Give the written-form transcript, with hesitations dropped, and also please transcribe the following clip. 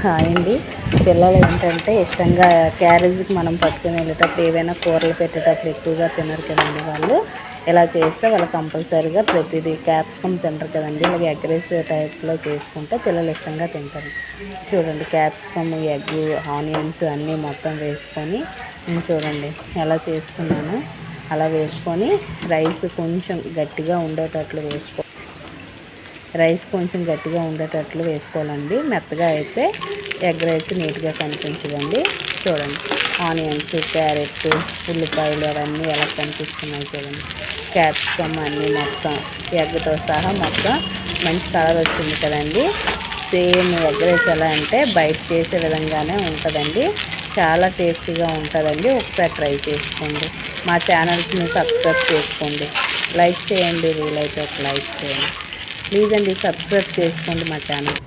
Hi అండి. పిల్లలు ఏంటంటే ఇష్టంగా క్యారేజీకి మనం పట్టుకుని వెళ్ళేటప్పుడు ఏవైనా కూరలు పెట్టేటప్పుడు ఎక్కువగా తినరు కదండి వాళ్ళు. ఇలా చేస్తే వాళ్ళు కంపల్సరీగా ప్రతిదీ క్యాప్సికమ్ తినరు కదండి. ఇలాగ ఎగ్ రైస్ టైప్లో చేసుకుంటే పిల్లలు ఇష్టంగా తింటారు. చూడండి, క్యాప్సికమ్, ఎగ్, ఆనియన్స్ అన్నీ మొత్తం వేసుకొని చూడండి ఎలా చేసుకున్నాను. అలా వేసుకొని రైస్ కొంచెం గట్టిగా ఉండేటట్లు వేసుకోవాలండి. మెత్తగా అయితే ఎగ్ రైస్ నీట్గా కనిపించదండి. చూడండి, ఆనియన్స్, క్యారెట్, ఉల్లిపాయలు అవన్నీ ఎలా కనిపిస్తున్నాయి చూడండి. క్యాప్సికమ్ అన్నీ మొత్తం ఎగ్తో సహా మొత్తం మంచి కలర్ వచ్చింది కదండి. సేమ్ ఎగ్ రైస్ ఎలా అంటే బయట చేసే విధంగానే ఉంటుందండి. చాలా టేస్టీగా ఉంటుందండి. ఒకసారి ట్రై చేసుకోండి. మా ఛానల్స్ని సబ్స్క్రైబ్ చేసుకోండి. లైక్ చేయండి, వీలైతే ఒక లైక్ చేయండి ప్లీజ్ అండి. సబ్స్క్రైబ్ చేసుకోండి మా ఛానల్స్.